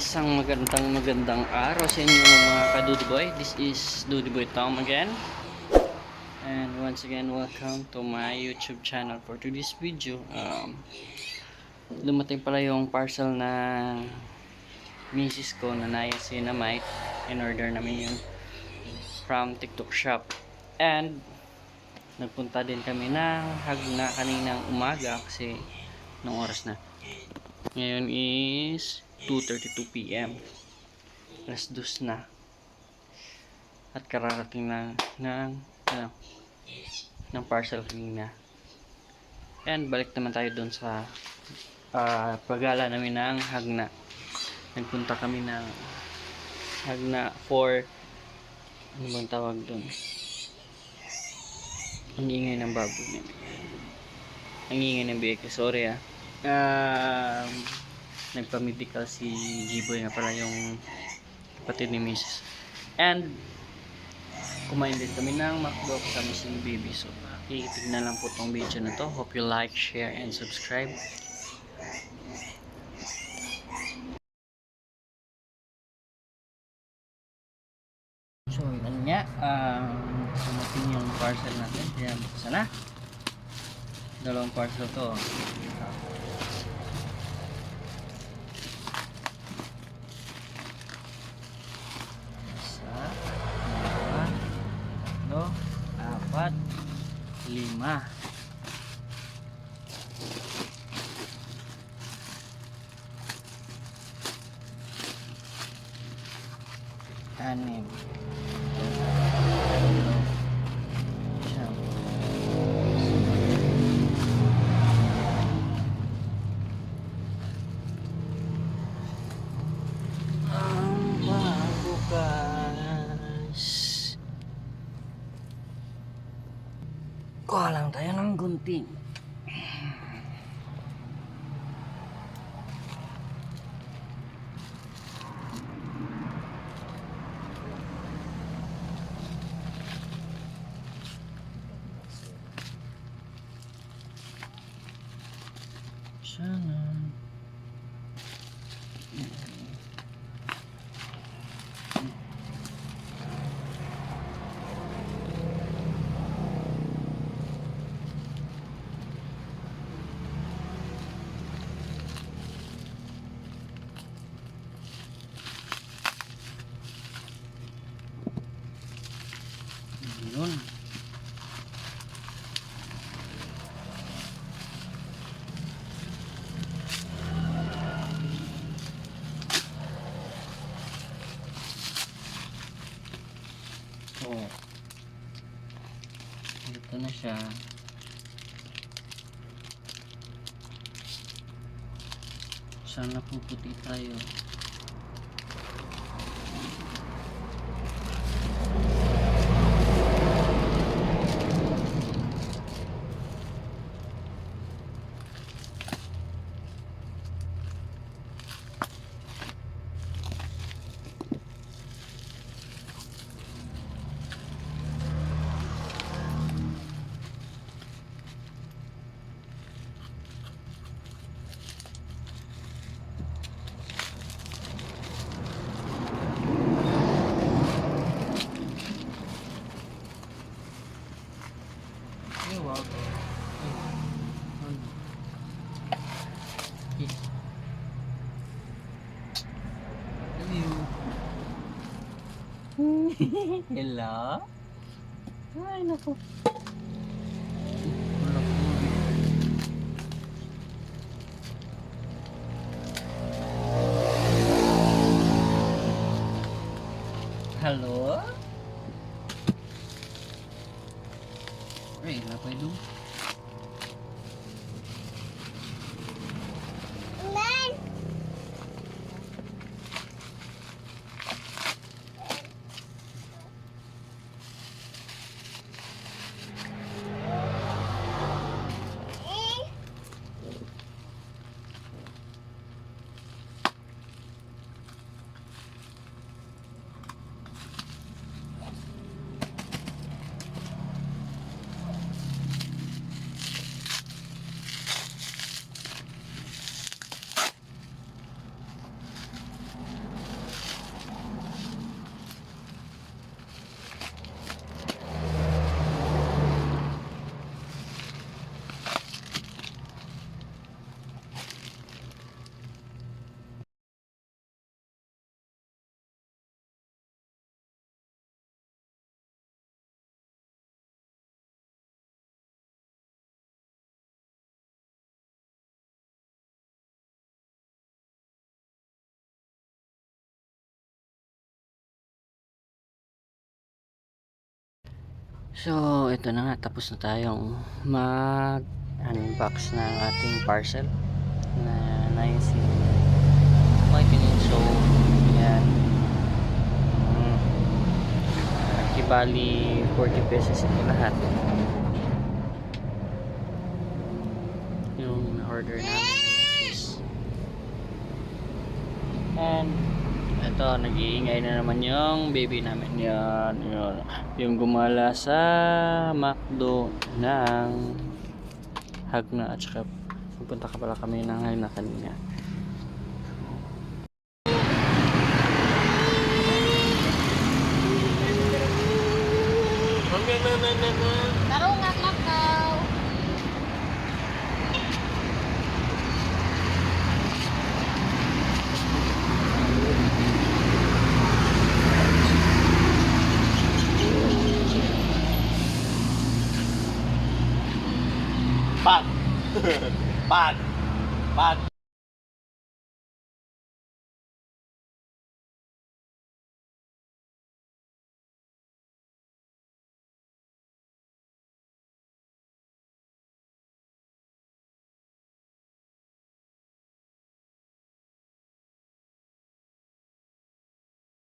Isang magandang araw sa inyo mga ka-Duduboy. This is Duduboy Tom again. And once again, welcome to my YouTube channel. For today's video, dumating pala yung parcel na misis ko na naya Cinnamite. In-order namin yun from TikTok shop. And nagpunta din kami ng Hagna kaninang umaga kasi nung oras na. Ngayon is 2:32 PM. Alas 2 na. At kararating lang ng parcel kanina. And balik naman tayo doon sa paggala namin ng Hagna. Nagpunta kami ng Hagna for ano bang tawag doon? Ang ingay ng baboy niya. Ang ingay ng biik. Sorry nagpa-medical si Giboy nga pala yung kapatid ni Mrs. And kumain din kami ng McDo sa Missing Baby. So itignan lang po tong video na to. Hope you like, share, and subscribe. So yun nga, sumating yung parcel natin. Kaya sana dalawang parcel to. Apat, 5, 6, kuha lang tayo ng gunting. Sana yun. Oh. Ito na siya. Sana puputi tayo. Hello? Ay, naku. Halo? Ay, apa itu? So, ito na nga, tapos na tayong mag-unbox ng ating parcel na nice yung whitening. So, yan. Kibali 40 pesos ito lahat. Yung order namin is, and ito, nag-iingay na naman yung baby namin. Yan, yun. Yung gumala sa McDo ng Hagna, at saka pupunta ka pala kami ng Hagna kanina. Tarong nga lakaw. Pag! Pag!